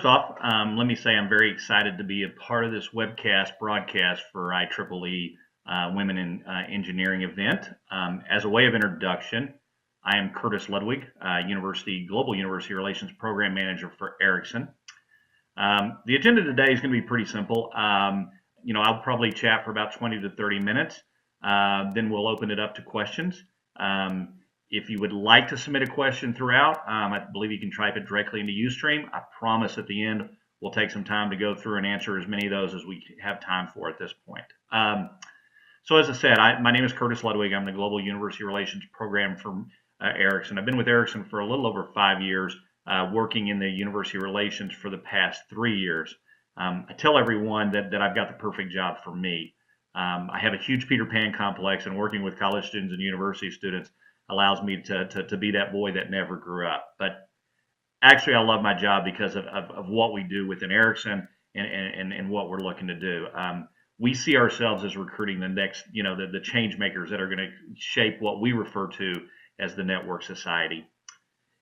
first off, let me say I'm very excited to be a part of this webcast broadcast for IEEE Women in Engineering event. As a way of introduction, I am Curtis Ludwig, Global University Relations Program Manager for Ericsson. The agenda today is going to be pretty simple. I'll probably chat for about 20 to 30 minutes. Then we'll open it up to questions. If you would like to submit a question throughout, I believe you can type it directly into Ustream. I promise at the end we'll take some time to go through and answer as many of those as we have time for at this point. So as I said, my name is Curtis Ludwig. I'm the Global University Relations Program from Ericsson. I've been with Ericsson for a little over 5 years, working in the university relations for the past 3 years. I tell everyone that I've got the perfect job for me. I have a huge Peter Pan complex, and working with college students and university students allows me to be that boy that never grew up. But actually, I love my job because of what we do within Ericsson and what we're looking to do. We see ourselves as recruiting the next, the change makers that are going to shape what we refer to as the network society.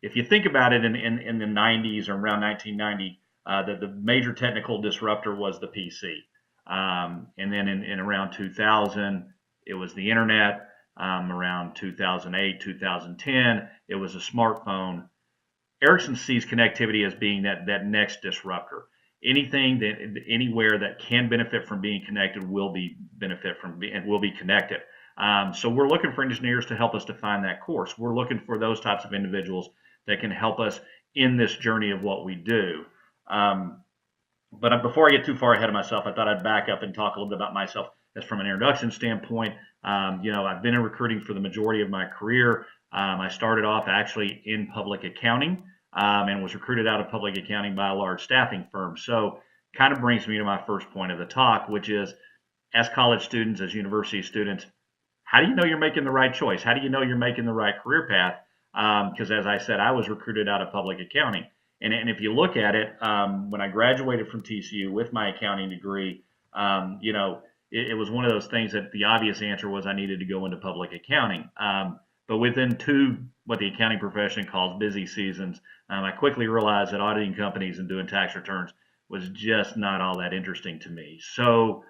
If you think about it, in the 90s or around 1990, the major technical disruptor was the PC. And then in around 2000, it was the internet. Around 2008, 2010, it was a smartphone. Ericsson sees connectivity as being that next disruptor. Anywhere that can benefit from being connected will be connected. So we're looking for engineers to help us define that course. We're looking for those types of individuals that can help us in this journey of what we do. But before I get too far ahead of myself, I thought I'd back up and talk a little bit about myself as from an introduction standpoint. I've been in recruiting for the majority of my career. I started off actually in public accounting and was recruited out of public accounting by a large staffing firm. So kind of brings me to my first point of the talk, which is, as college students, as university students, how do you know you're making the right choice? How do you know you're making the right career path? Because as I said, I was recruited out of public accounting. And if you look at it, when I graduated from TCU with my accounting degree, it was one of those things that the obvious answer was I needed to go into public accounting. But within what the accounting profession calls busy seasons, I quickly realized that auditing companies and doing tax returns was just not all that interesting to me. So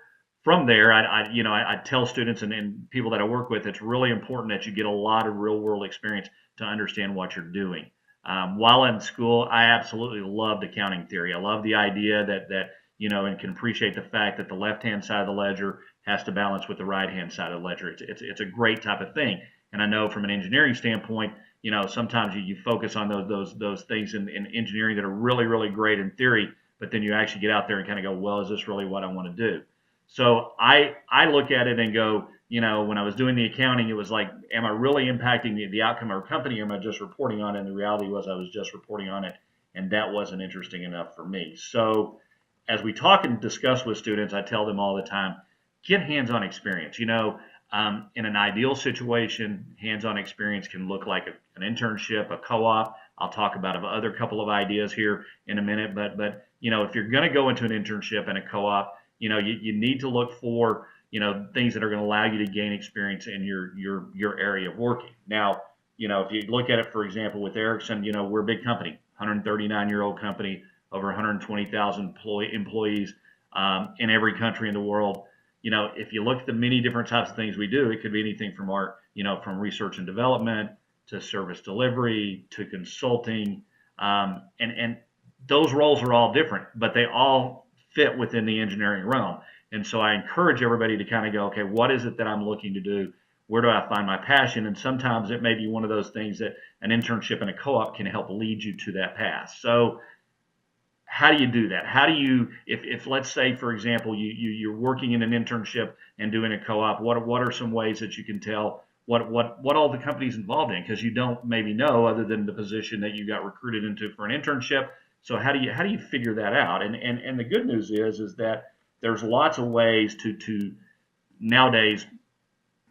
from there, I tell students and people that I work with, it's really important that you get a lot of real world experience to understand what you're doing. While in school, I absolutely loved accounting theory. I love the idea that and can appreciate the fact that the left-hand side of the ledger has to balance with the right-hand side of the ledger. It's a great type of thing. And I know from an engineering standpoint, sometimes you focus on those things in engineering that are really, really great in theory, but then you actually get out there and kind of go, well, is this really what I want to do? So I look at it and go, when I was doing the accounting, it was like, am I really impacting the outcome of our company, or am I just reporting on it? And the reality was I was just reporting on it, and that wasn't interesting enough for me. So as we talk and discuss with students, I tell them all the time, get hands-on experience. In an ideal situation, hands-on experience can look like an internship, a co-op. I'll talk about other couple of ideas here in a minute, but if you're going to go into an internship and a co-op, you need to look for things that are going to allow you to gain experience in your area of working. Now, if you look at it, for example, with Ericsson, we're a big company, 139-year-old company, over 120,000 employees in every country in the world. If you look at the many different types of things we do, it could be anything from from research and development to service delivery to consulting, and those roles are all different, but they all fit within the engineering realm. And so I encourage everybody to kind of go, okay, what is it that I'm looking to do? Where do I find my passion? And sometimes it may be one of those things that an internship and a co-op can help lead you to that path. So how do you do that? How do you, if let's say, for example, you're working in an internship and doing a co-op, what are some ways that you can tell what all the company's involved in? Because you don't maybe know, other than the position that you got recruited into for an internship. So how do you figure that out? And the good news is that there's lots of ways to nowadays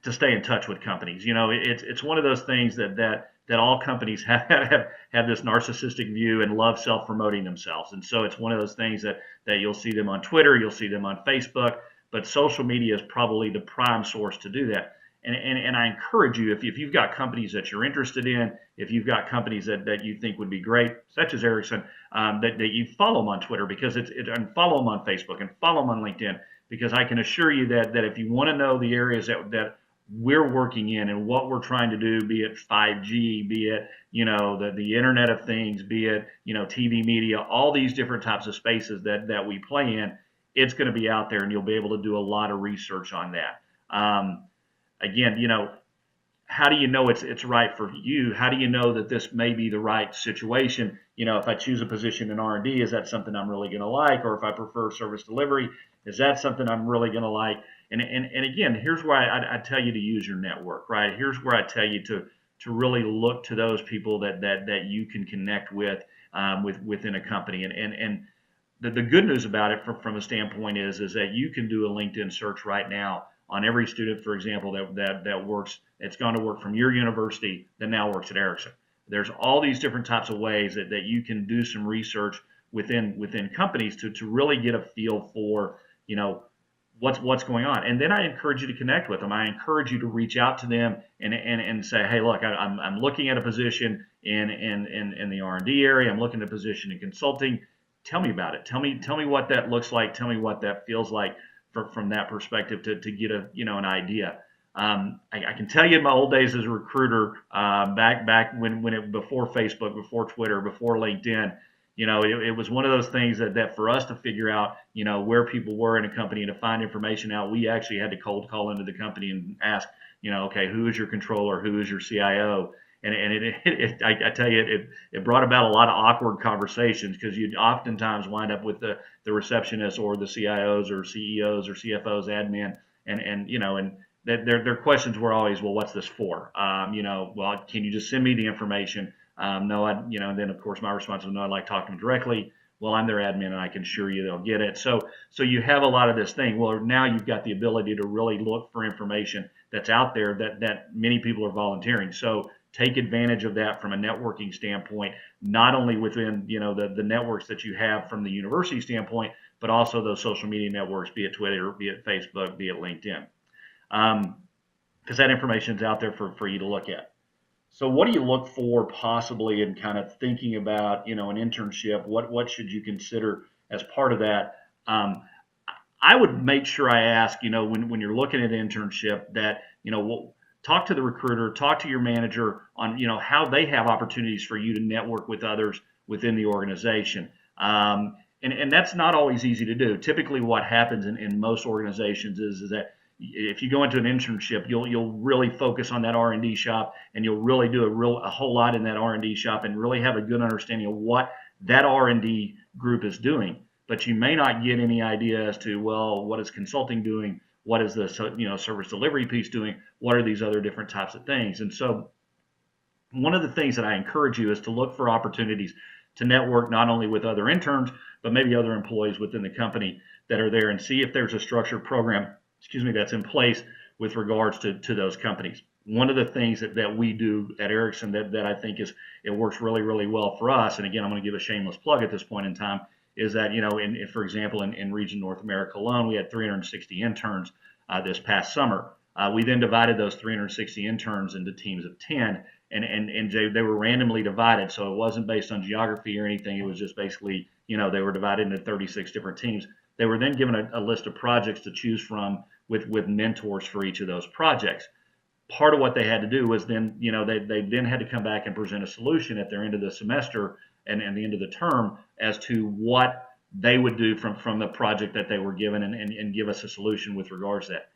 to stay in touch with companies. It's one of those things that all companies have this narcissistic view and love self-promoting themselves. And so it's one of those things that you'll see them on Twitter, you'll see them on Facebook, but social media is probably the prime source to do that. And I encourage you, if you've got companies that you're interested in, if you've got companies that you think would be great, such as Ericsson, that you follow them on Twitter, because and follow them on Facebook, and follow them on LinkedIn, because I can assure you that if you want to know the areas that we're working in and what we're trying to do, be it 5G, be it, the Internet of Things, be it, TV media, all these different types of spaces that we play in, it's going to be out there, and you'll be able to do a lot of research on that. Again, how do you know it's right for you? How do you know that this may be the right situation? If I choose a position in R&D, is that something I'm really going to like? Or if I prefer service delivery, is that something I'm really going to like? And again, here's where I tell you to use your network, right? Here's where I tell you to really look to those people that you can connect with within a company. And the good news about it from a standpoint is that you can do a LinkedIn search right now on every student, for example, that works. It's gone to work from your university that now works at Ericsson. There's all these different types of ways that you can do some research within companies to really get a feel for what's going on. And then I encourage you to connect with them. I encourage you to reach out to them and say, hey, look, I'm looking at a position in the R&D area. I'm looking at a position in consulting. Tell me about it. Tell me what that looks like. Tell me what that feels like from that perspective to get an idea. I can tell you in my old days as a recruiter, back when before Facebook, before Twitter, before LinkedIn, it was one of those things that for us to figure out, where people were in a company and to find information out, we actually had to cold call into the company and ask, okay, who is your controller? Who is your CIO? And I tell you, it brought about a lot of awkward conversations, because you'd oftentimes wind up with the receptionist or the CIOs or CEOs or CFOs, admin, and their questions were always, well, what's this for? Well, can you just send me the information? No, and then of course my response was, no, I'd like to talk to them directly. Well, I'm their admin, and I can assure you they'll get it. So you have a lot of this thing. Well, now you've got the ability to really look for information that's out there that many people are volunteering. So take advantage of that from a networking standpoint, not only within the networks that you have from the university standpoint, but also those social media networks, be it Twitter, be it Facebook, be it LinkedIn, because that information is out there for you to look at. So what do you look for possibly in kind of thinking about an internship? What should you consider as part of that? I would make sure I ask, when you're looking at an internship, that talk to the recruiter, talk to your manager on how they have opportunities for you to network with others within the organization. And that's not always easy to do. Typically what happens in most organizations is that if you go into an internship, you'll really focus on that R&D shop, and you'll really do a whole lot in that R&D shop, and really have a good understanding of what that R&D group is doing. But you may not get any idea as to, well, what is consulting doing? What is the service delivery piece doing? What are these other different types of things? And so one of the things that I encourage you is to look for opportunities to network not only with other interns, but maybe other employees within the company that are there, and see if there's a structured program that's in place with regards to those companies. One of the things that we do at Ericsson that I think it works really, really well for us, and again, I'm going to give a shameless plug at this point in time, is that, for example, in region North America alone, we had 360 interns this past summer. We then divided those 360 interns into teams of 10, and they were randomly divided, so it wasn't based on geography or anything. It was just basically, they were divided into 36 different teams. They were then given a list of projects to choose from with mentors for each of those projects. Part of what they had to do was then, they then had to come back and present a solution at their end of the semester and the end of the term as to what they would do from the project that they were given, and give us a solution with regards to that.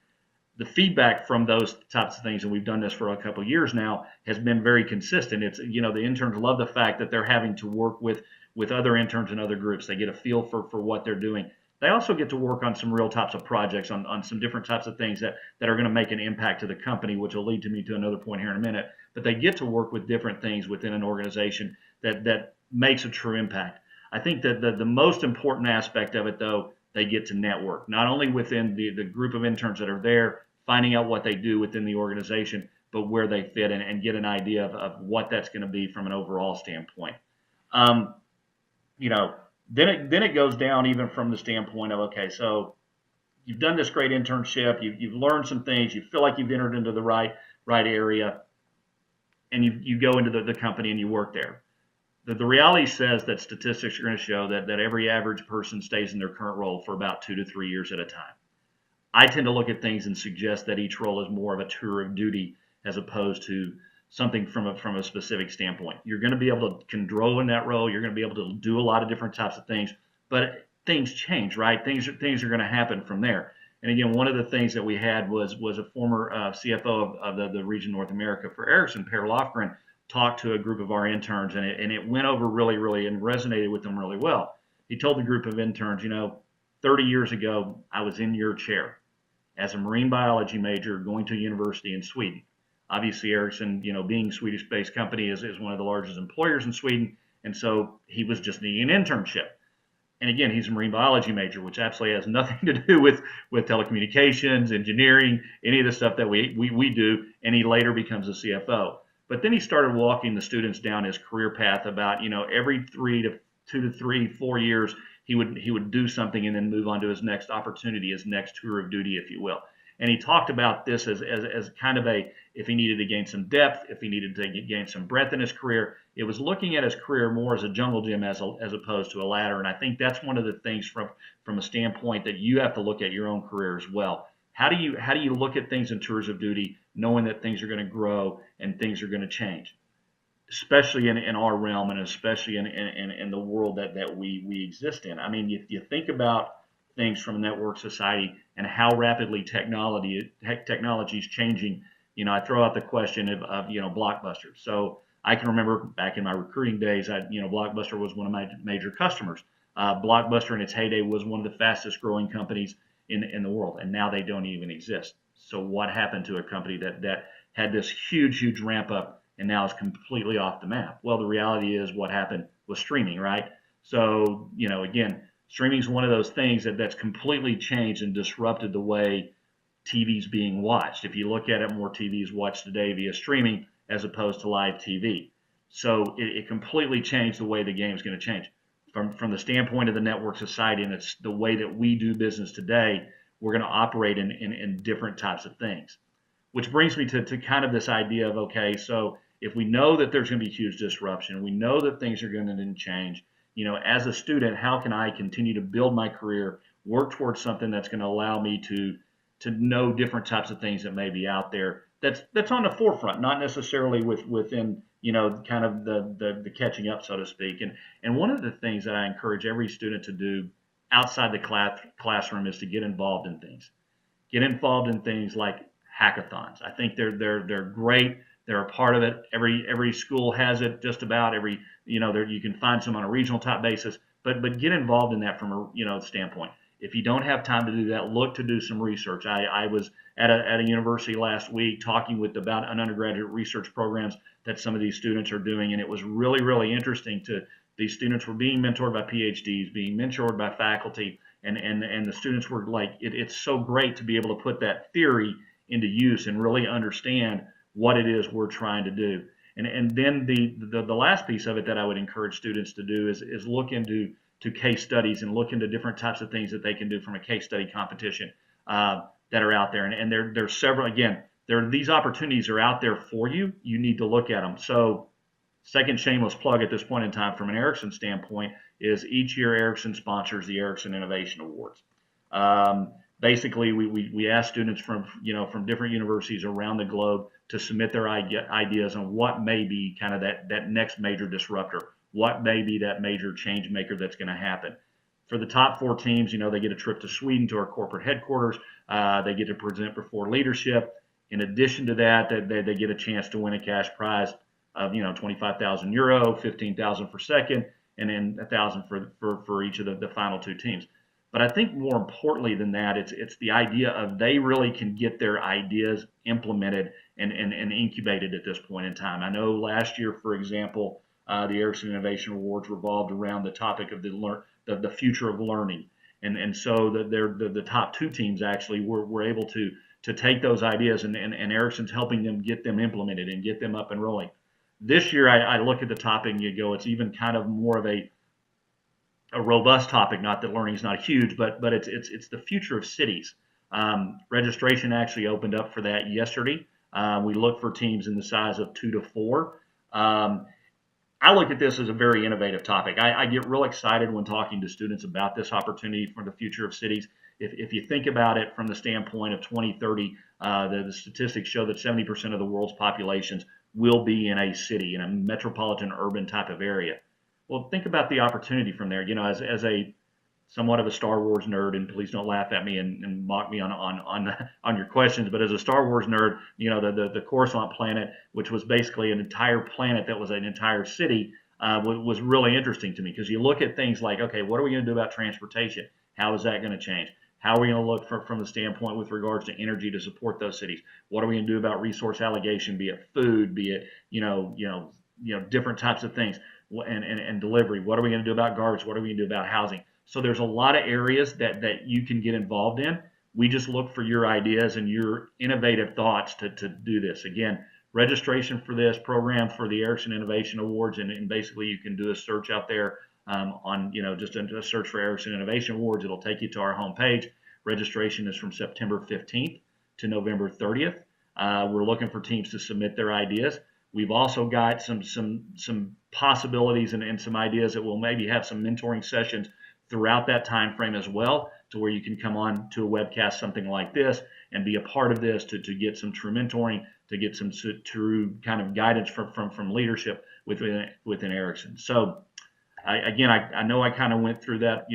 The feedback from those types of things, and we've done this for a couple of years now, has been very consistent. It's, the interns love the fact that they're having to work with other interns and other groups. They get a feel for what they're doing. They also get to work on some real types of projects, on some different types of things that are going to make an impact to the company, which will lead me to another point here in a minute. But they get to work with different things within an organization that makes a true impact. I think that the most important aspect of it, though, they get to network, not only within the group of interns that are there, finding out what they do within the organization, but where they fit, and get an idea of what that's going to be from an overall standpoint. Then it goes down even from the standpoint of, okay, so you've done this great internship, you've learned some things, you feel like you've entered into the right area, and you go into the company and you work there. The reality says that statistics are going to show that every average person stays in their current role for about 2 to 3 years at a time. I tend to look at things and suggest that each role is more of a tour of duty as opposed to something from a specific standpoint. You're going to be able to can grow in that role. You're going to be able to do a lot of different types of things, but things change, right? Things are going to happen from there. And again, one of the things that we had was a former CFO of the region North America for Ericsson, Per Lofgren, talked to a group of our interns, and it went over really and resonated with them really well. He told the group of interns, 30 years ago, I was in your chair as a marine biology major going to a university in Sweden. Obviously, Ericsson, being a Swedish-based company, is one of the largest employers in Sweden, and so he was just needing an internship. And again, he's a marine biology major, which absolutely has nothing to do with telecommunications, engineering, any of the stuff that we do, and he later becomes a CFO. But then he started walking the students down his career path about, every 2 to 3, 4 years, he would do something and then move on to his next opportunity, his next tour of duty, if you will. And he talked about this as kind of if he needed to gain some depth, if he needed to gain some breadth in his career, it was looking at his career more as a jungle gym as opposed to a ladder. And I think that's one of the things from a standpoint that you have to look at your own career as well. How do you look at things in tours of duty, knowing that things are going to grow and things are going to change, especially in our realm and especially in the world that we exist in. I mean, you think about things from a network society and how rapidly technology is changing. I throw out the question of Blockbuster. So I can remember back in my recruiting days, Blockbuster was one of my major customers. Blockbuster in its heyday was one of the fastest growing companies in the world, and now they don't even exist. So what happened to a company that had this huge ramp up and now is completely off the map? Well, the reality is what happened was streaming, right? So, again, streaming is one of those things that's completely changed and disrupted the way TV's being watched. If you look at it, more TV is watched today via streaming as opposed to live TV. So it completely changed the way the game is going to change. From the standpoint of the network society, and it's the way that we do business today, we're going to operate in different types of things. Which brings me to kind of this idea of, okay, so if we know that there's going to be huge disruption, we know that things are going to change, as a student, how can I continue to build my career, work towards something that's going to allow me to know different types of things that may be out there that's on the forefront, not necessarily within kind of the catching up, so to speak. And one of the things that I encourage every student to do outside the classroom is to get involved in things. Get involved in things like hackathons. I think they're great. They're a part of it. Every school has it, just about every, you can find some on a regional type basis, but get involved in that from a standpoint. If you don't have time to do that, look to do some research. I was at a university last week talking about an undergraduate research programs that some of these students are doing, and it was really interesting. These students were being mentored by PhDs, being mentored by faculty, and the students were like, it's so great to be able to put that theory into use and really understand what it is we're trying to do. And then the last piece of it that I would encourage students to do is look into case studies and look into different types of things that they can do from a case study competition that are out there. And there's several, again, these opportunities are out there for you. You need to look at them. So second shameless plug at this point in time from an Ericsson standpoint is each year Ericsson sponsors the Ericsson Innovation Awards. Basically, we ask students from different universities around the globe to submit their ideas on what may be kind of that next major disruptor, what may be that major change maker that's going to happen. For the top 4 teams, they get a trip to Sweden to our corporate headquarters. They get to present before leadership. In addition to that, they get a chance to win a cash prize of 25,000 euro, 15,000 for second, and then 1,000 for each of the final 2 teams. But I think more importantly than that, it's the idea of they really can get their ideas implemented and incubated at this point in time. I know last year, for example, the Ericsson Innovation Awards revolved around the topic of the future of learning, and so the top 2 teams actually were able to take those ideas and Ericsson's helping them get them implemented and get them up and rolling. This year, I look at the topic and you go, it's even kind of more of a a robust topic. Not that learning is not huge, but it's the future of cities. Registration actually opened up for that yesterday. We look for teams in the size of 2 to 4. I look at this as a very innovative topic. I get real excited when talking to students about this opportunity for the future of cities. If you think about it from the standpoint of 2030, the statistics show that 70% of the world's populations will be in a city, in a metropolitan urban type of area. Well, think about the opportunity from there. As a somewhat of a Star Wars nerd, and please don't laugh at me and mock me on your questions. But as a Star Wars nerd, the Coruscant planet, which was basically an entire planet that was an entire city, was really interesting to me, because you look at things like, okay, what are we going to do about transportation? How is that going to change? How are we going to look from the standpoint with regards to energy to support those cities? What are we going to do about resource allocation, be it food, be it different types of things, and delivery? What are we going to do about garbage? What are we going to do about housing? So there's a lot of areas that you can get involved in. We just look for your ideas and your innovative thoughts to do this. Again, registration for this program for the Ericsson Innovation Awards, and basically you can do a search out there on, just a search for Ericsson Innovation Awards. It'll take you to our homepage. Registration is from September 15th to November 30th. We're looking for teams to submit their ideas. We've also got some possibilities and some ideas that we'll maybe have some mentoring sessions throughout that time frame as well, to where you can come on to a webcast, something like this, and be a part of this to get some true mentoring, to get some true kind of guidance from leadership within Ericsson. So I know I kind of went through that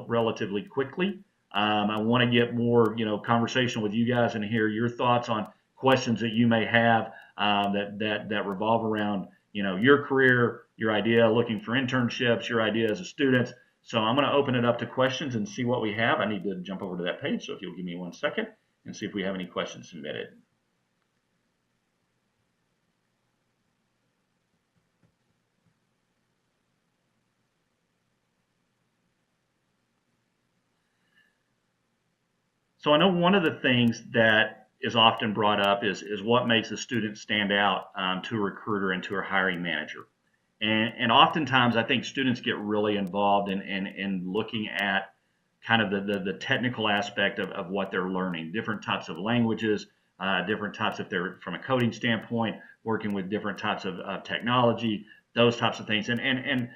relatively quickly. I want to get more conversation with you guys and hear your thoughts on questions that you may have that revolve around your career, your idea looking for internships, your idea as a student. So I'm going to open it up to questions and see what we have. I need to jump over to that page, so if you'll give me 1 second and see if we have any questions submitted. So I know one of the things that is often brought up is what makes a student stand out to a recruiter and to a hiring manager. And oftentimes, I think students get really involved in looking at kind of the technical aspect of what they're learning, different types of languages, different types, if they're from a coding standpoint, working with different types of technology, those types of things. And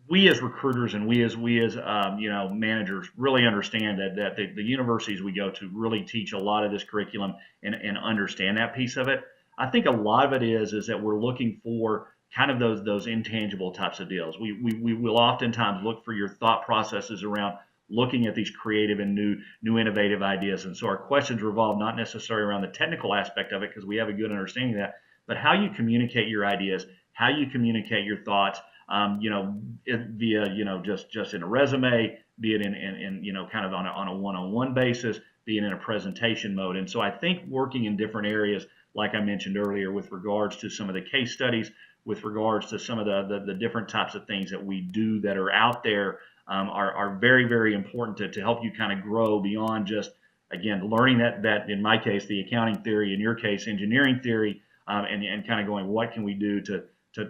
we as recruiters and we as managers really understand that the universities we go to really teach a lot of this curriculum and understand that piece of it. I think a lot of it is that we're looking for kind of those intangible types of deals. We will oftentimes look for your thought processes around looking at these creative and new innovative ideas. And so our questions revolve not necessarily around the technical aspect of it, because we have a good understanding of that, but how you communicate your ideas, how you communicate your thoughts, via just in a resume, be it in kind of on a one-on-one basis, be it in a presentation mode. And so I think working in different areas, like I mentioned earlier, with regards to some of the case studies, with regards to some of the different types of things that we do that are out there, are very, very important to help you kind of grow beyond just, again, learning that in my case, the accounting theory, in your case, engineering theory, and kind of going, what can we do to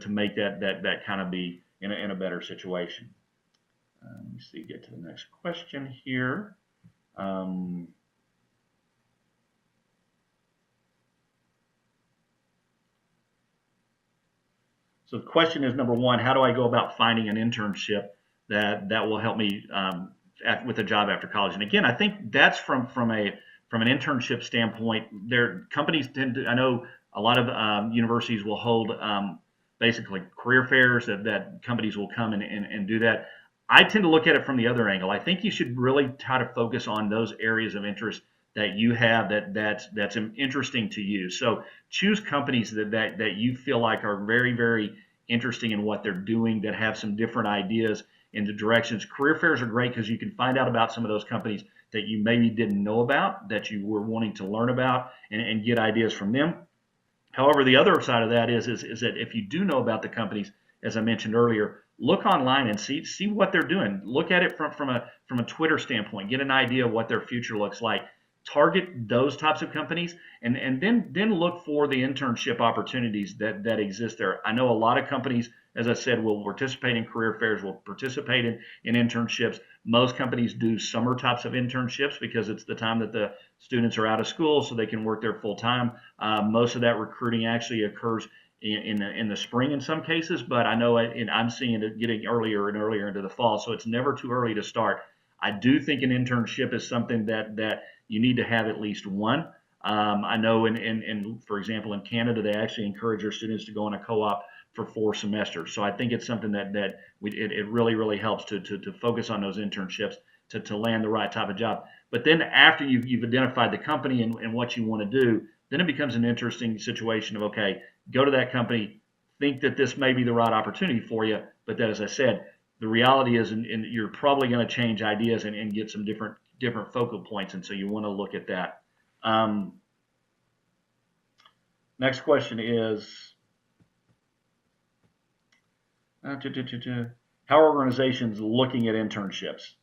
make that kind of be in a better situation. Let me see, get to the next question here. So the question is, number one, how do I go about finding an internship that will help me with a job after college? And again, I think that's from an internship standpoint. Companies tend to, I know a lot of universities will hold basically career fairs that companies will come and do that. I tend to look at it from the other angle. I think you should really try to focus on those areas of interest that you have that's interesting to you. So choose companies that you feel like are very, very interesting in what they're doing, that have some different ideas into directions. Career fairs are great because you can find out about some of those companies that you maybe didn't know about, that you were wanting to learn about, and get ideas from them. However, the other side of that is that if you do know about the companies, as I mentioned earlier, look online and see what they're doing. Look at it from a Twitter standpoint. Get an idea of what their future looks like. Target those types of companies, and then look for the internship opportunities that exist there. I know a lot of companies as I said, will participate in career fairs, will participate in internships. Most companies do summer types of internships because it's the time that the students are out of school, so they can work there full time. Most of that recruiting actually occurs in the spring in some cases, but I know I'm seeing it getting earlier and earlier into the fall, so it's never too early to start. I do think an internship is something that you need to have at least one. I know for example, in Canada, they actually encourage their students to go on a co-op for 4 semesters. So I think it's something it really helps to focus on those internships to land the right type of job. But then after you've identified the company and what you want to do, then it becomes an interesting situation of, okay, go to that company, think that this may be the right opportunity for you, but that, as I said, the reality is, and you're probably going to change ideas and get some different focal points, and so you want to look at that. Next question is, how are organizations looking at internships?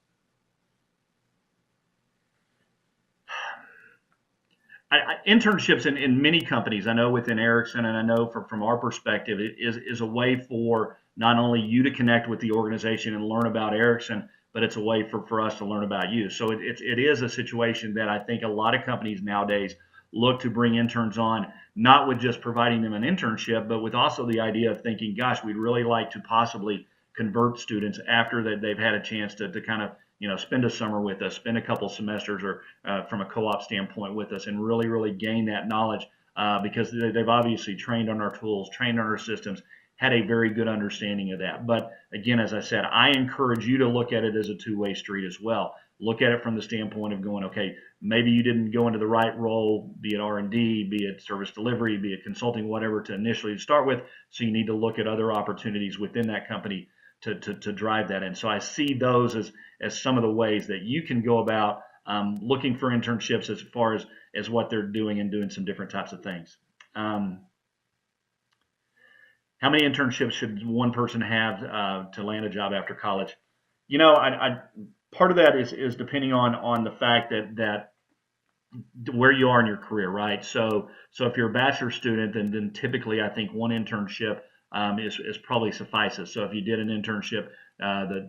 Internships in many companies, I know within Ericsson, and I know from our perspective, it is a way for not only you to connect with the organization and learn about Ericsson, but it's a way for us to learn about you. So it is a situation that I think a lot of companies nowadays look to bring interns on, not with just providing them an internship, but with also the idea of thinking, gosh, we'd really like to possibly convert students after they've had a chance to kind of spend a summer with us, spend a couple semesters, or from a co-op standpoint with us, and really gain that knowledge because they've obviously trained on our tools, trained on our systems, had a very good understanding of that. But again, as I said, I encourage you to look at it as a two-way street as well. Look at it from the standpoint of going, okay, maybe you didn't go into the right role, be it R&D, be it service delivery, be it consulting, whatever, to initially start with. So you need to look at other opportunities within that company to drive that in. So I see those as some of the ways that you can go about looking for internships as far as what they're doing and doing some different types of things. How many internships should one person have to land a job after college? Part of that is depending on the fact that where you are in your career, right? So if you're a bachelor student, then typically I think one internship is probably suffices. So if you did an internship,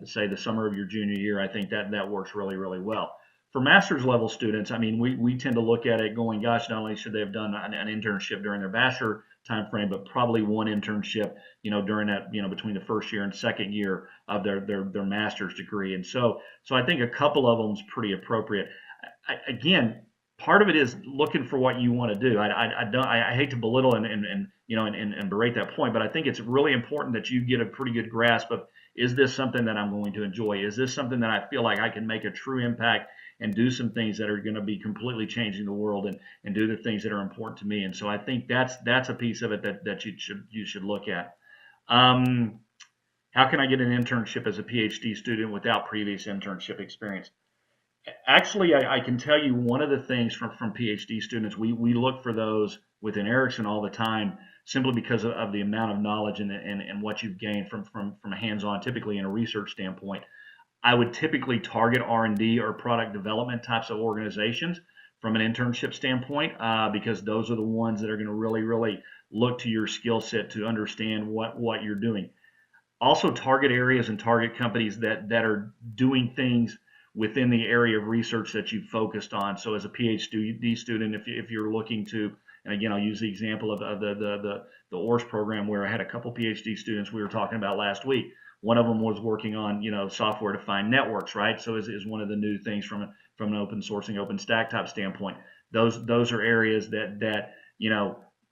say the summer of your junior year, I think that works really well. For master's level students, I mean, we tend to look at it going, gosh, not only should they have done an internship during their bachelor time frame, but probably one internship, during that, between the first year and second year of their master's degree. And so I think a couple of them is pretty appropriate. Again, part of it is looking for what you want to do. I hate to belittle and berate that point, but I think it's really important that you get a pretty good grasp of, is this something that I'm going to enjoy? Is this something that I feel like I can make a true impact and do some things that are going to be completely changing the world and do the things that are important to me? And so I think that's a piece of it that you should look at. How can I get an internship as a PhD student without previous internship experience? Actually, I can tell you one of the things from PhD students, we look for those within Ericsson all the time, simply because of the amount of knowledge and what you've gained from a hands-on, typically in a research standpoint. I would typically target R&D or product development types of organizations from an internship standpoint, because those are the ones that are going to really look to your skill set to understand what you're doing. Also target areas and target companies that are doing things within the area of research that you've focused on. So as a PhD student, if you're looking to, and again, I'll use the example of the ORS program, where I had a couple PhD students we were talking about last week. One of them was working on, software-defined networks, right? So is one of the new things from an open sourcing, OpenStack type standpoint. Those are areas that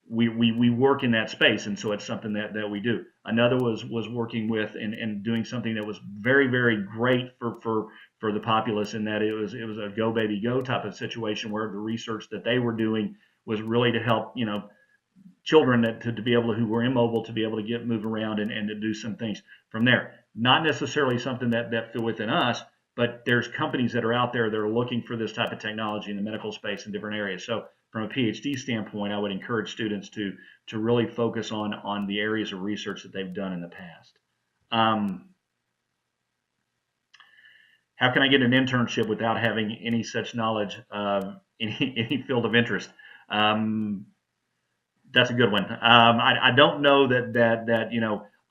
we work in that space, and so it's something that we do. Another was working with and doing something that was very great for the populace, in that it was a go baby go type of situation, where the research that they were doing was really to help children to be able who were immobile to be able to move around and to do some things from there. Not necessarily something that fit within us, but there's companies that are out there that are looking for this type of technology in the medical space in different areas. So from a PhD standpoint, I would encourage students to really focus on the areas of research that they've done in the past. How can I get an internship without having any such knowledge of any field of interest? That's a good one. I don't know that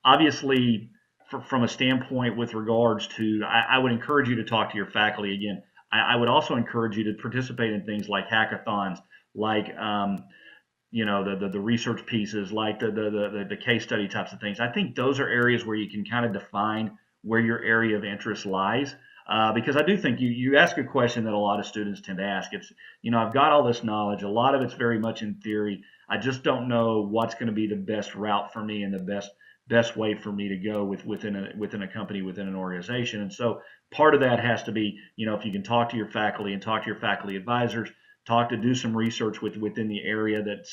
obviously, from a standpoint with regards to, I would encourage you to talk to your faculty again. I would also encourage you to participate in things like hackathons, like the research pieces, like the case study types of things. I think those are areas where you can kind of define where your area of interest lies. Because I do think you ask a question that a lot of students tend to ask. It's, I've got all this knowledge. A lot of it's very much in theory. I just don't know what's going to be the best route for me and the best way for me to go within a company, within an organization. And so part of that has to be, if you can talk to your faculty and talk to your faculty advisors, do some research within the area that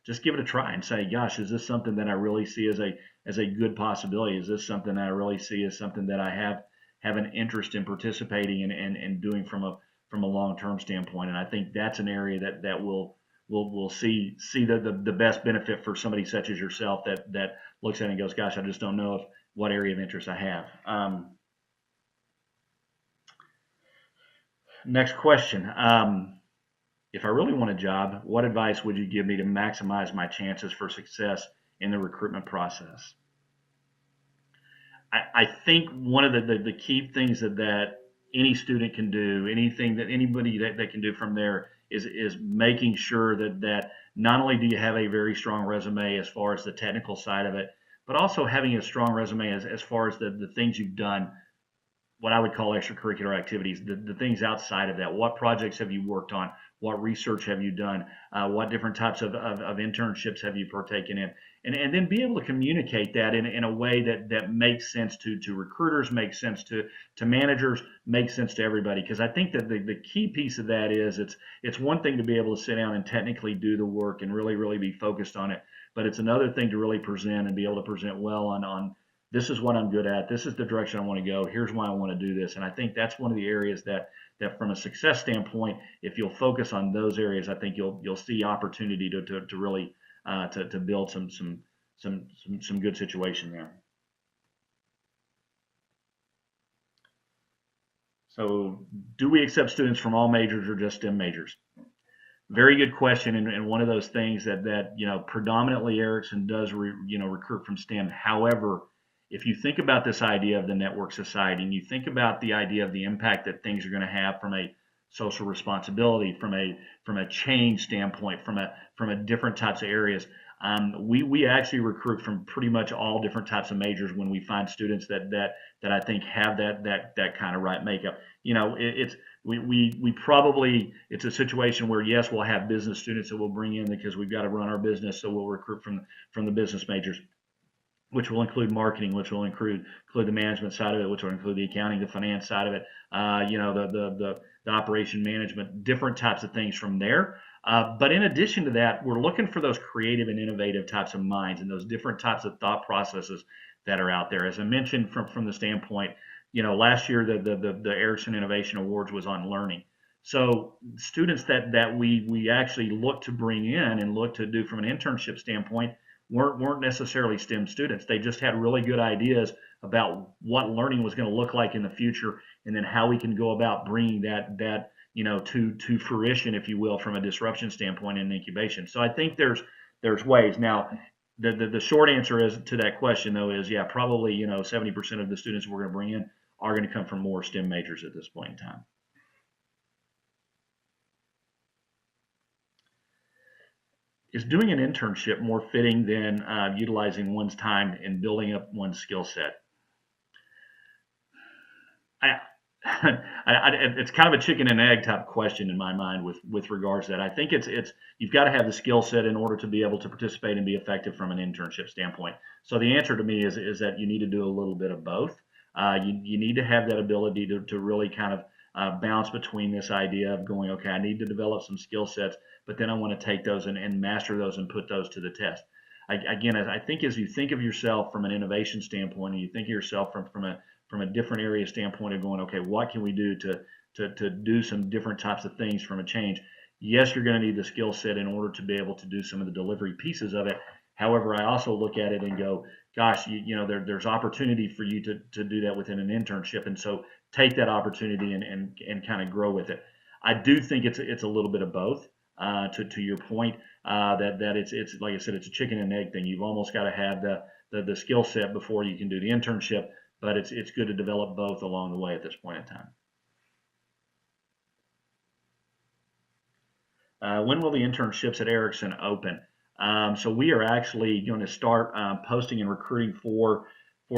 just give it a try and say, gosh, is this something that I really see as a good possibility? Is this something that I really see as something that I have an interest in participating in and doing from a long-term standpoint? And I think that's an area that will see the best benefit for somebody such as yourself that looks at it and goes, gosh, I just don't know what area of interest I have. Next question. If I really want a job, what advice would you give me to maximize my chances for success in the recruitment process? I think one of the key things that any student can do, anything that anybody that can do from there is making sure that not only do you have a very strong resume as far as the technical side of it, but also having a strong resume as far as the things you've done, what I would call extracurricular activities, the things outside of that. What projects have you worked on? What research have you done? What different types of internships have you partaken in? And then be able to communicate that in a way that makes sense to recruiters, makes sense to managers, makes sense to everybody. Because I think that the key piece of that is it's one thing to be able to sit down and technically do the work and really be focused on it, but it's another thing to really present and be able to present well on this is what I'm good at. This is the direction I want to go. Here's why I want to do this. And I think that's one of the areas that from a success standpoint, if you'll focus on those areas, I think you'll see opportunity to really to build some good situation there. So, do we accept students from all majors or just STEM majors? Very good question, and one of those things that predominantly Ericsson does recruit from STEM. However, if you think about this idea of the network society, and you think about the idea of the impact that things are going to have from a social responsibility, from a change standpoint, from a different types of areas, we actually recruit from pretty much all different types of majors when we find students that I think have that kind of right makeup. We probably, it's a situation where, yes, we'll have business students that we'll bring in because we've got to run our business, so we'll recruit from the business majors, which will include marketing, which will include the management side of it, which will include the accounting, the finance side of it, the operation management, different types of things from there. But in addition to that, we're looking for those creative and innovative types of minds and those different types of thought processes that are out there. As I mentioned from the standpoint, last year the Ericsson Innovation Awards was on learning. So students that we actually look to bring in and look to do from an internship standpoint weren't necessarily STEM students. They just had really good ideas about what learning was going to look like in the future, and then how we can go about bringing that to fruition, if you will, from a disruption standpoint and incubation. So I think there's ways. Now, the short answer is to that question though is, yeah, probably 70% of the students we're going to bring in are going to come from more STEM majors at this point in time. Is doing an internship more fitting than utilizing one's time in building up one's skill set? It's kind of a chicken and egg type question in my mind with regards to that. I think it's you've got to have the skill set in order to be able to participate and be effective from an internship standpoint. So the answer to me is that you need to do a little bit of both. You need to have that ability to really kind of bounce between this idea of going, okay, I need to develop some skill sets, but then I want to take those and master those and put those to the test. Again, I think as you think of yourself from an innovation standpoint, and you think of yourself from a different area standpoint of going, okay, what can we do to do some different types of things from a change? Yes, you're going to need the skill set in order to be able to do some of the delivery pieces of it. However, I also look at it and go, gosh, there's opportunity for you to do that within an internship, and so take that opportunity and kind of grow with it. I do think it's a little bit of both. To your point, that it's like I said, it's a chicken and egg thing. You've almost got to have the skill set before you can do the internship. But it's good to develop both along the way at this point in time. When will the internships at Ericsson open? So we are actually going to start posting and recruiting for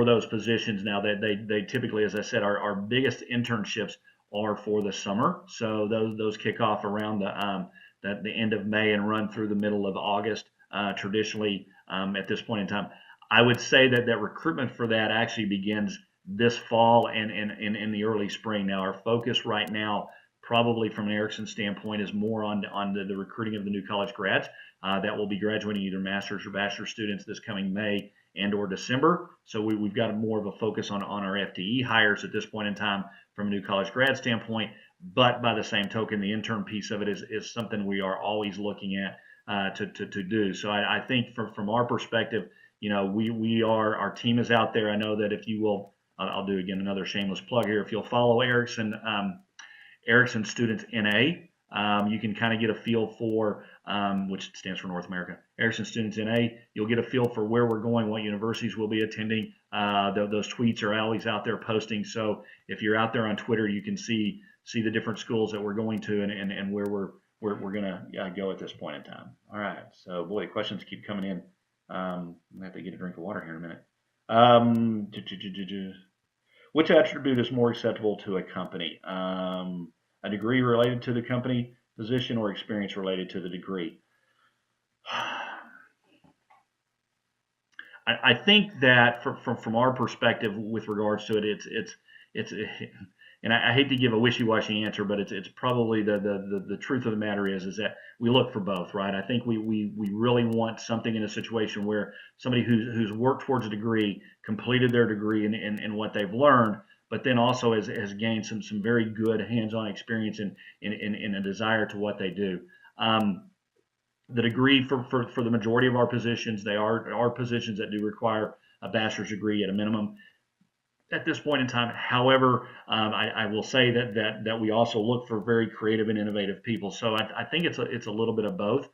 those positions now. That they typically, as I said, our biggest internships are for the summer. So those kick off around the end of May and run through the middle of August. Traditionally, at this point in time, I would say that recruitment for that actually begins this fall and in the early spring. Now our focus right now, probably from an Ericsson standpoint, is more on the recruiting of the new college grads that will be graduating either master's or bachelor students this coming May and or December. So we've got more of a focus on our FTE hires at this point in time from a new college grad standpoint. But by the same token, the intern piece of it is something we are always looking at to do. So I think from our perspective, our team is out there. I know that if you will, I'll do again another shameless plug here. If you'll follow Ericsson Students NA, you can kind of get a feel for, which stands for North America, Ericsson Students NA. You'll get a feel for where we're going, what universities we'll be attending. Those tweets are always out there posting. So if you're out there on Twitter, you can see the different schools that we're going to and where we're going to go at this point in time. All right. So boy, questions keep coming in. I'm gonna have to get a drink of water here in a minute. Which attribute is more acceptable to a company? A degree related to the company position or experience related to the degree? I think that from our perspective with regards to it, it's and I hate to give a wishy-washy answer, but it's probably the truth of the matter is that we look for both, right? I think we really want something in a situation where somebody who's worked towards a degree, completed their degree in what they've learned, but then also has gained some very good hands-on experience in a desire to what they do. The degree for the majority of our positions, they are positions that do require a bachelor's degree at a minimum at this point in time. However, I will say that we also look for very creative and innovative people. So I think it's a little bit of both.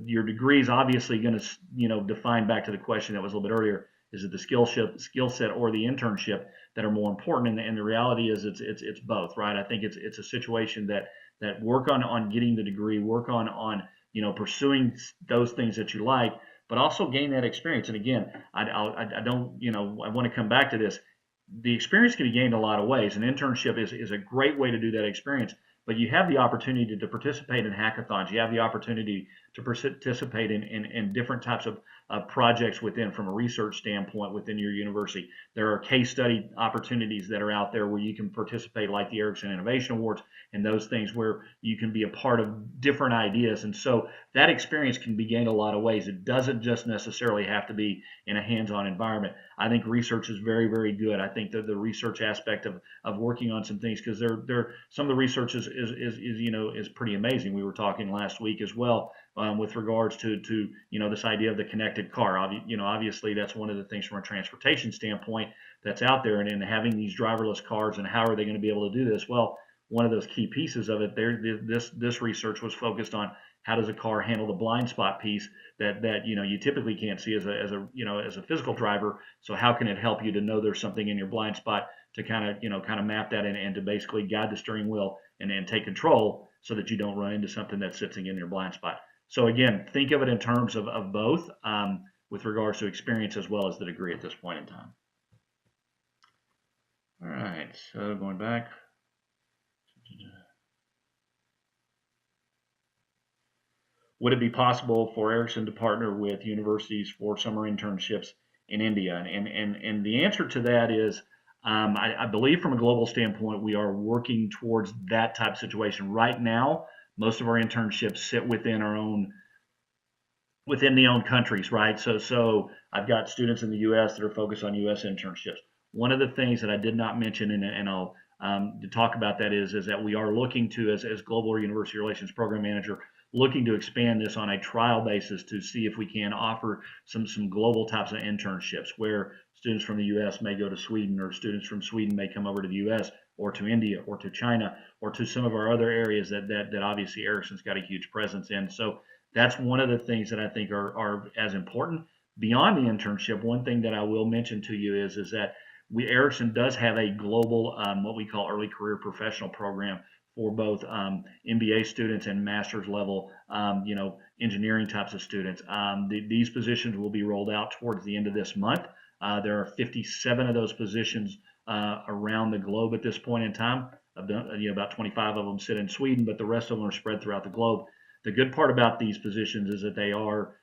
Your degree is obviously going to define back to the question that was a little bit earlier. Is it the skill set or the internship that are more important? And the reality is it's both, right? I think it's a situation that work on getting the degree, work on pursuing those things that you like, but also gain that experience. And again, I want to come back to this. The experience can be gained a lot of ways. An internship is a great way to do that experience, but you have the opportunity to participate in hackathons. You have the opportunity to participate in different types of projects from a research standpoint within your university. There are case study opportunities that are out there where you can participate, like the Ericsson Innovation Awards and those things where you can be a part of different ideas. And so that experience can be gained a lot of ways. It doesn't just necessarily have to be in a hands-on environment. I think research is very, very good. I think that the research aspect of working on some things, because some of the research is pretty amazing. We were talking last week as well with regards to this idea of the connected car. Obviously that's one of the things from a transportation standpoint that's out there, and having these driverless cars, and how are they going to be able to do this? Well, one of those key pieces of it there, this research was focused on how does a car handle the blind spot piece that you typically can't see as a physical driver. So how can it help you to know there's something in your blind spot to kind of map that and to basically guide the steering wheel and take control so that you don't run into something that's sitting in your blind spot. So again, think of it in terms of both with regards to experience as well as the degree at this point in time. All right, so going back. Would it be possible for Ericsson to partner with universities for summer internships in India? And the answer to that is, I believe from a global standpoint, we are working towards that type of situation. Right now, most of our internships sit within the own countries, right? So I've got students in the U.S. that are focused on U.S. internships. One of the things that I did not mention, and I'll to talk about that is that we are looking to, as Global University Relations Program Manager, looking to expand this on a trial basis to see if we can offer some global types of internships where students from the U.S. may go to Sweden, or students from Sweden may come over to the U.S. or to India or to China or to some of our other areas that obviously Ericsson's got a huge presence in. So that's one of the things that I think are as important. Beyond the internship, one thing that I will mention to you is that Ericsson does have a global what we call early career professional program for both MBA students and master's level, engineering types of students. These positions will be rolled out towards the end of this month. There are 57 of those positions around the globe at this point in time. About 25 of them sit in Sweden, but the rest of them are spread throughout the globe. The good part about these positions is that they are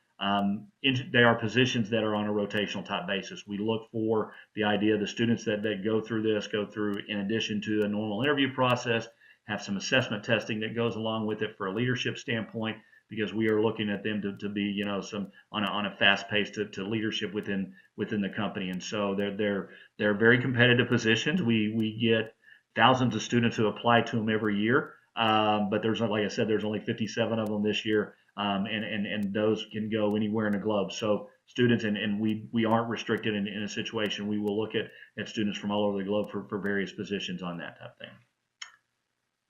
positions that are on a rotational type basis. We look for the idea the students that go through this go through, in addition to a normal interview process, have some assessment testing that goes along with it for a leadership standpoint, because we are looking at them to be some on a fast pace to leadership within the company. And so they're very competitive positions. We get thousands of students who apply to them every year, but there's, like I said, there's only 57 of them this year. And those can go anywhere in the globe. So students, and we aren't restricted in a situation. We will look at students from all over the globe for various positions on that type of thing.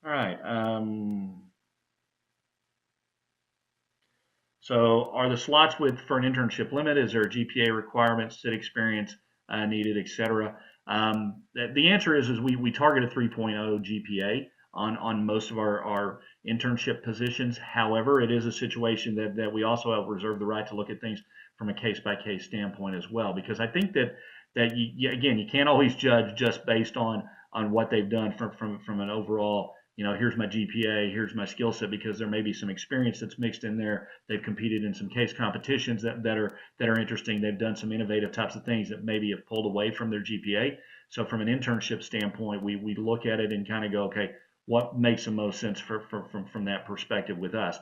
All right. So are the slots for an internship limited? Is there a GPA requirement, SIT experience needed, etc.? The answer is we target a 3.0 GPA on most of our internship positions. However, it is a situation that we also have reserved the right to look at things from a case-by-case standpoint as well, because I think that again, you can't always judge just based on what they've done from an overall, here's my GPA, here's my skill set, because there may be some experience that's mixed in there. They've competed in some case competitions that are interesting. They've done some innovative types of things that maybe have pulled away from their GPA. So from an internship standpoint, we look at it and kind of go, okay, what makes the most sense from that perspective with us?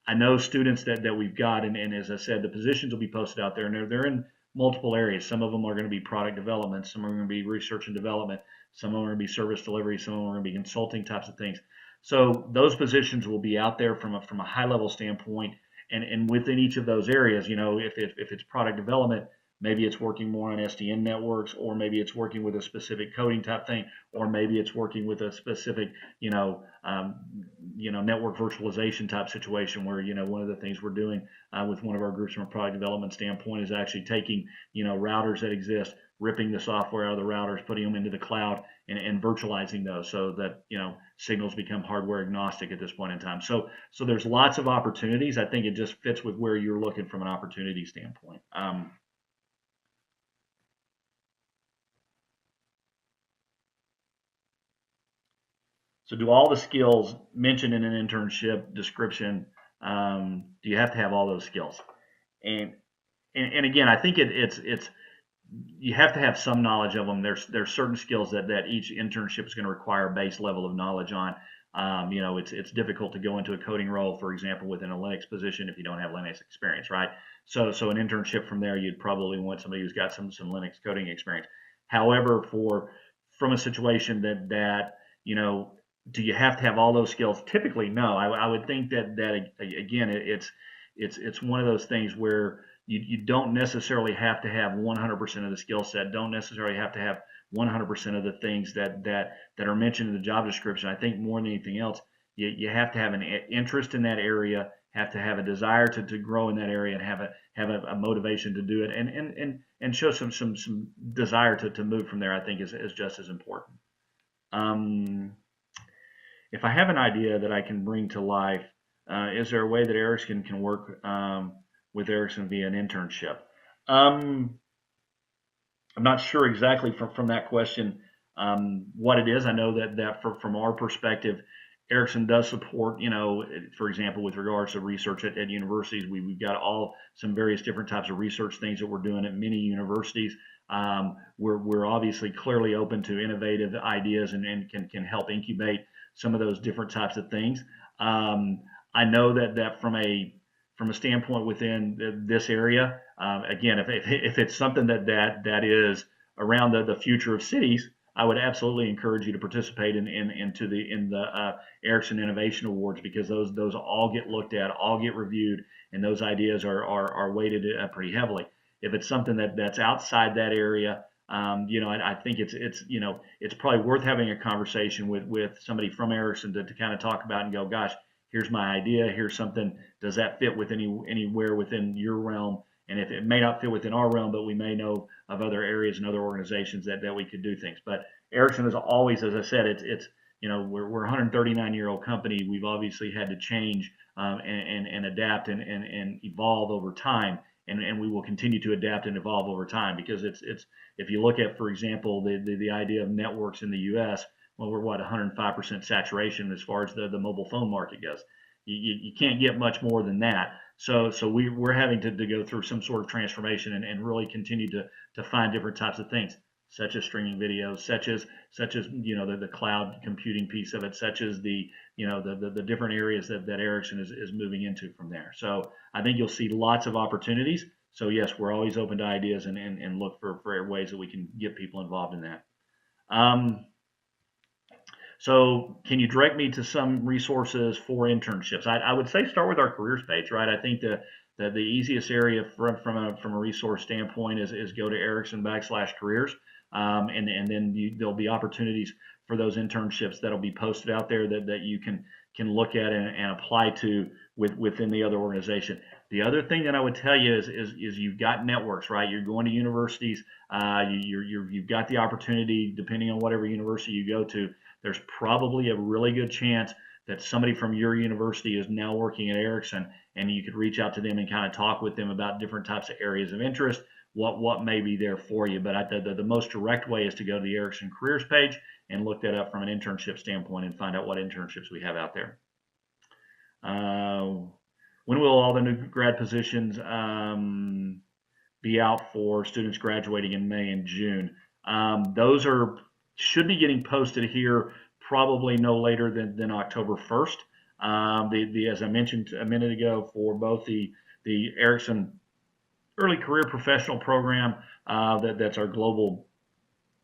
I know students that we've got, and as I said, the positions will be posted out there, and they're in multiple areas. Some of them are going to be product development, some are going to be research and development, some of them are going to be service delivery, some of them are going to be consulting types of things. So those positions will be out there from a high level standpoint, and within each of those areas, if it's product development, maybe it's working more on SDN networks, or maybe it's working with a specific coding type thing, or maybe it's working with a specific, network virtualization type situation where, one of the things we're doing with one of our groups from a product development standpoint is actually taking, routers that exist, ripping the software out of the routers, putting them into the cloud, and virtualizing those so that, signals become hardware agnostic at this point in time. So there's lots of opportunities. I think it just fits with where you're looking from an opportunity standpoint. So do all the skills mentioned in an internship description, do you have to have all those skills? And again, I think it's you have to have some knowledge of them. There's certain skills that each internship is going to require a base level of knowledge on. It's difficult to go into a coding role, for example, within a Linux position if you don't have Linux experience, right? So an internship from there, you'd probably want somebody who's got some Linux coding experience. However, from a situation that do you have to have all those skills? Typically, no. I would think that again, it's one of those things where you don't necessarily have to have 100% of the skill set. Don't necessarily have to have 100% of the things that are mentioned in the job description. I think more than anything else, you have to have an interest in that area, have to have a desire to grow in that area, and have a motivation to do it, and show some desire to move from there. I think is just as important. If I have an idea that I can bring to life, is there a way that Ericsson can work with Ericsson via an internship? I'm not sure exactly from that question what it is. I know that from our perspective, Ericsson does support, for example, with regards to research at universities, we've got some various different types of research things that we're doing at many universities. We're obviously clearly open to innovative ideas and can help incubate some of those different types of things. I know that from a standpoint within this area, again, if it's something that is around the future of cities, I would absolutely encourage you to participate in the Ericsson Innovation Awards, because those all get looked at, all get reviewed, and those ideas are weighted pretty heavily. If it's something that's outside that area, I think it's probably worth having a conversation with somebody from Ericsson to kind of talk about and go, gosh, here's my idea, here's something, does that fit with anywhere within your realm? and if it may not fit within our realm, but we may know of other areas and other organizations that we could do things. But Ericsson is always, as I said, it's we're a 139-year-old company. We've obviously had to change and adapt and evolve over time, and we will continue to adapt and evolve over time, because it's if you look at, for example, the idea of networks in the U.S., well, we're 105% saturation as far as the mobile phone market goes. You can't get much more than that. So we're having to go through some sort of transformation and really continue to find different types of things, such as streaming videos, such as the cloud computing piece of it, such as the different areas that Ericsson is moving into from there. So I think you'll see lots of opportunities. So yes, we're always open to ideas and look for ways that we can get people involved in that. So can you direct me to some resources for internships? I would say start with our careers page, right? I think the easiest area from a resource standpoint is go to Ericsson/careers, and then there'll be opportunities for those internships that'll be posted out there that you can look at and apply to within the other organization. The other thing that I would tell you is you've got networks, right? You're going to universities, you've got the opportunity, depending on whatever university you go to. There's probably a really good chance that somebody from your university is now working at Ericsson, and you could reach out to them and kind of talk with them about different types of areas of interest, what may be there for you. But the most direct way is to go to the Ericsson careers page and look that up from an internship standpoint and find out what internships we have out there. When will all the new grad positions be out for students graduating in May and June? Those should be getting posted here probably no later than October 1st. As I mentioned a minute ago, for both the Ericsson Early Career Professional Program, that's our global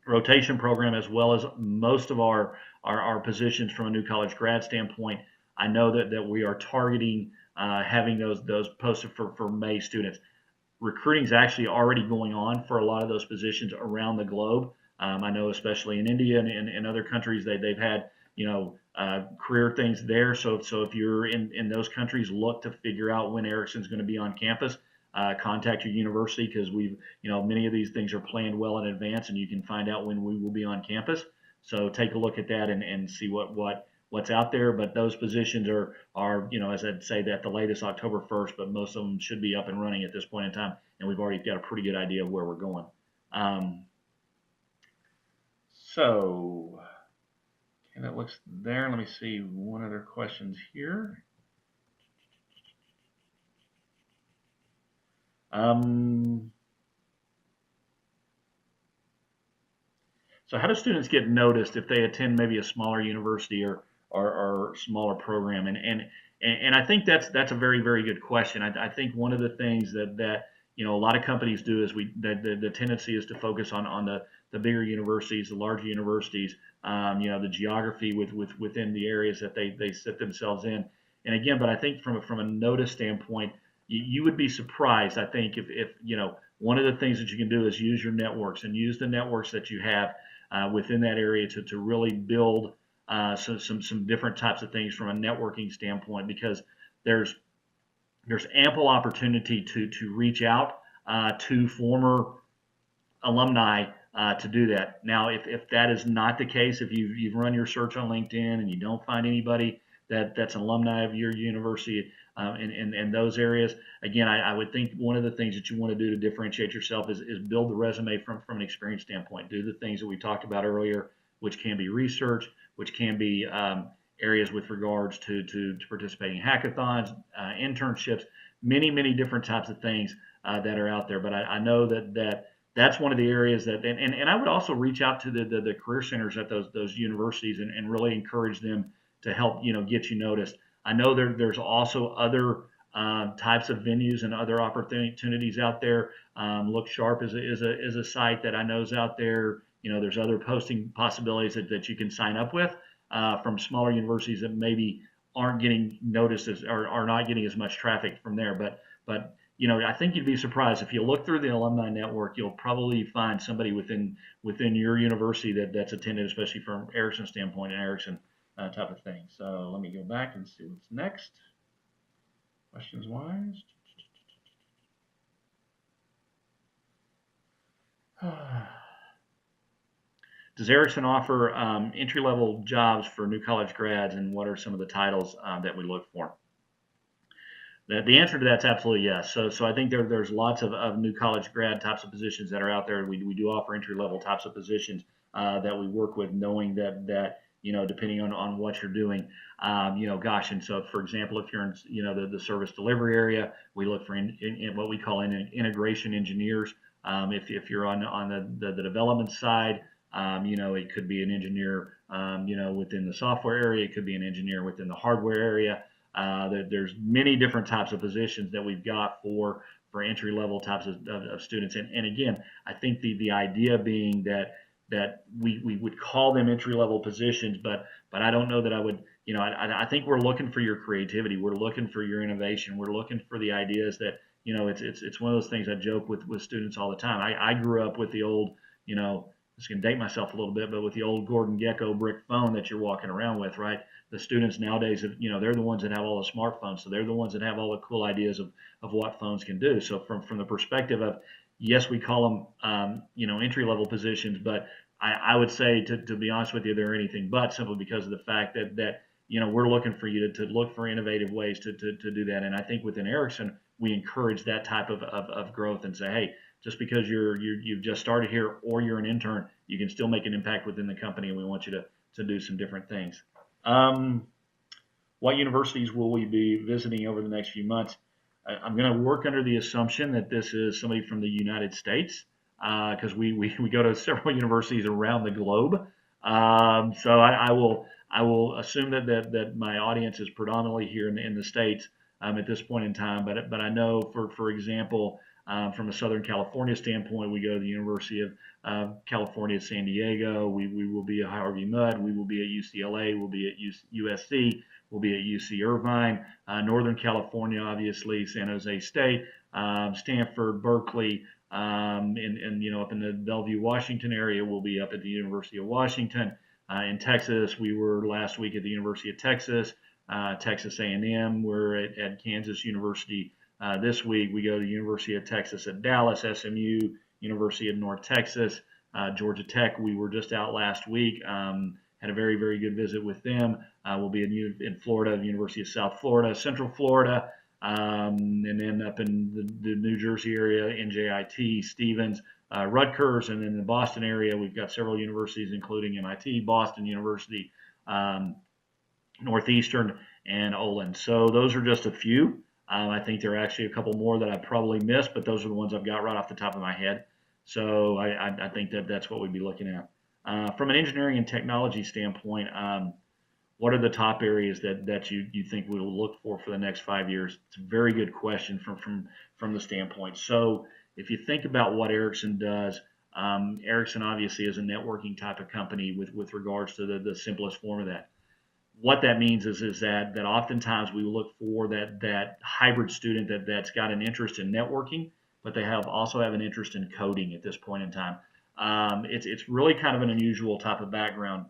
rotation program, as well as most of our positions from a new college grad standpoint. I know that we are targeting having those posted for May students. Recruiting is actually already going on for a lot of those positions around the globe. I know, especially in India and other countries, they've had career things there. So if you're in those countries, look to figure out when Ericsson's going to be on campus. Contact your university, because many of these things are planned well in advance, and you can find out when we will be on campus. So take a look at that and see what's out there. But those positions are as I'd say, that the latest October 1st, but most of them should be up and running at this point in time, and we've already got a pretty good idea of where we're going. So that looks there. Let me see one other questions here. So how do students get noticed if they attend maybe a smaller university or smaller program? And I think that's a very, very good question. I think one of the things that a lot of companies do is the tendency is to focus on the bigger universities, the larger universities, the geography within the areas that they sit themselves in. And again, but I think from a notice standpoint, you would be surprised, I think, if one of the things that you can do is use your networks and use the networks that you have within that area to really build some different types of things from a networking standpoint, because there's ample opportunity to reach out to former alumni to do that. Now, if that is not the case, if you've run your search on LinkedIn and you don't find anybody that's an alumni of your university in those areas, again, I would think one of the things that you want to do to differentiate yourself is build the resume from an experience standpoint. Do the things that we talked about earlier, which can be research, which can be areas with regards to participating in hackathons, internships, many different types of things that are out there. But I know that's one of the areas that, and I would also reach out to the career centers at those universities and really encourage them to help get you noticed. I know there's also other types of venues and other opportunities out there. Look Sharp is a site that I know is out there. There's other posting possibilities that you can sign up with from smaller universities that maybe aren't getting noticed or are not getting as much traffic from there. But I think you'd be surprised if you look through the alumni network. You'll probably find somebody within your university that's attended, especially from Ericsson standpoint and Ericsson type of thing. So let me go back and see what's next. Questions wise. Does Ericsson offer entry-level jobs for new college grads, and what are some of the titles that we look for? The answer to that's absolutely yes. So I think there's lots of new college grad types of positions that are out there. We do offer entry level types of positions that we work with, knowing that depending on what you're doing, gosh. And so, for example, if you're in the service delivery area, we look for in what we call integration engineers. If you're on the development side, it could be an engineer within the software area, it could be an engineer within the hardware area. There's many different types of positions that we've got for entry level types of students, and again, I think the idea being that we would call them entry level positions, but I don't know that I would, I think we're looking for your creativity, we're looking for your innovation, we're looking for the ideas that it's one of those things I joke with students all the time. I grew up with the old, just gonna date myself a little bit, but with the old Gordon Gekko brick phone that you're walking around with, right? The students nowadays, they're the ones that have all the smartphones, so they're the ones that have all the cool ideas of what phones can do. So from the perspective of, yes, we call them, entry level positions, but I would say, to be honest with you, they're anything but, simply because of the fact that we're looking for you to look for innovative ways to do that. And I think within Ericsson, we encourage that type of growth and say, hey, just because you've just started here or you're an intern, you can still make an impact within the company, and we want you to do some different things. What universities will we be visiting over the next few months? I'm going to work under the assumption that this is somebody from the United States, because we go to several universities around the globe. So I will assume that my audience is predominantly here in the States at this point in time. But I know, for example, from a Southern California standpoint, we go to the University of California at San Diego. We will be at Harvey Mudd. We will be at UCLA. We'll be at USC. We'll be at UC Irvine. Northern California, obviously, San Jose State, Stanford, Berkeley, and up in the Bellevue, Washington area, we'll be up at the University of Washington. In Texas, we were last week at the University of Texas, Texas A&M. We're at Kansas University. This week, we go to the University of Texas at Dallas, SMU, University of North Texas, Georgia Tech. We were just out last week, had a very, very good visit with them. We'll be in Florida, the University of South Florida, Central Florida, and then up in the New Jersey area, NJIT, Stevens, Rutgers, and then in the Boston area, we've got several universities, including MIT, Boston University, Northeastern, and Olin. So those are just a few. I think there are actually a couple more that I probably missed, but those are the ones I've got right off the top of my head. So I think that's what we'd be looking at. From an engineering and technology standpoint, what are the top areas that you think we'll look for the next 5 years? It's a very good question from the standpoint. So if you think about what Ericsson does, Ericsson obviously is a networking type of company with regards to the simplest form of that. What that means is that oftentimes we look for that hybrid student that's got an interest in networking, but they also have an interest in coding at this point in time. It's really kind of an unusual type of background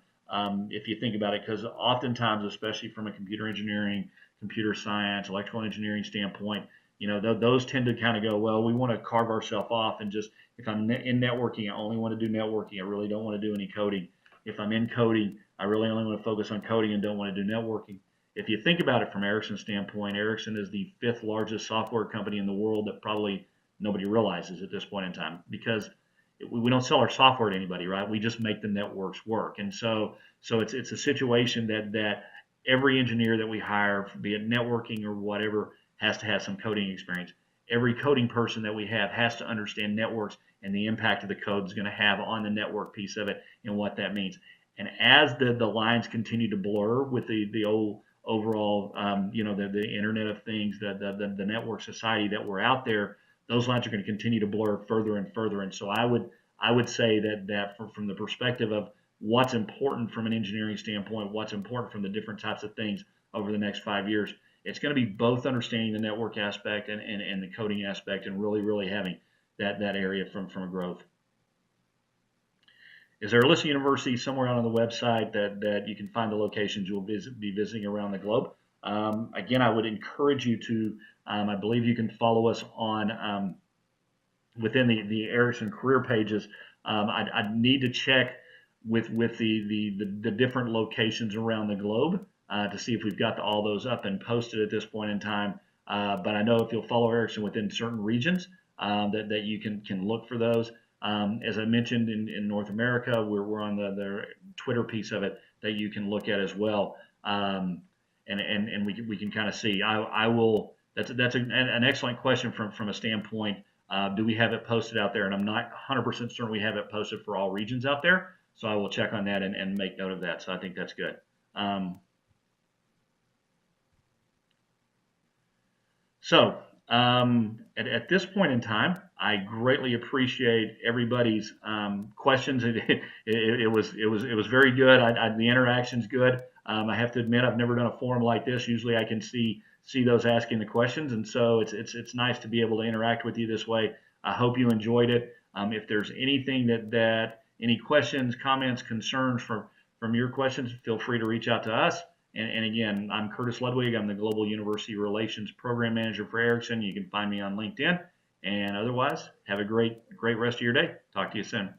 if you think about it, because oftentimes, especially from a computer engineering, computer science, electrical engineering standpoint, those tend to kind of go, well, we want to carve ourselves off and just, if I'm in networking, I only want to do networking. I really don't want to do any coding. If I'm in coding, I really only want to focus on coding and don't want to do networking. If you think about it from Ericsson's standpoint, Ericsson is the 5th largest software company in the world that probably nobody realizes at this point in time, because we don't sell our software to anybody, right? We just make the networks work. And so it's a situation that every engineer that we hire, be it networking or whatever, has to have some coding experience. Every coding person that we have has to understand networks and the impact of the code is going to have on the network piece of it and what that means. And as the lines continue to blur with the old overall, the Internet of Things, the network society that we're out there, those lines are going to continue to blur further and further. And so I would say that from the perspective of what's important from an engineering standpoint, what's important from the different types of things over the next 5 years, it's going to be both understanding the network aspect and the coding aspect, and really having that area from a growth. Is there a list of universities somewhere out on the website that you can find the locations you'll be visiting around the globe? Again, I would encourage you to, I believe you can follow us on within the Ericsson career pages. I need to check with the different locations around the globe to see if we've got all those up and posted at this point in time. But I know if you'll follow Ericsson within certain regions, that you can look for those. As I mentioned in North America, we're on the Twitter piece of it that you can look at as well. And we can kind of see. I will. That's an excellent question from a standpoint. Do we have it posted out there? And I'm not 100% certain we have it posted for all regions out there. So I will check on that and make note of that. So I think that's good. At this point in time, I greatly appreciate everybody's questions. It was very good. The interaction's good. I have to admit, I've never done a forum like this. Usually, I can see those asking the questions, and so it's nice to be able to interact with you this way. I hope you enjoyed it. If there's anything that any questions, comments, concerns from your questions, feel free to reach out to us. And again, I'm Curtis Ludwig. I'm the Global University Relations Program Manager for Ericsson. You can find me on LinkedIn. And otherwise, have a great rest of your day. Talk to you soon.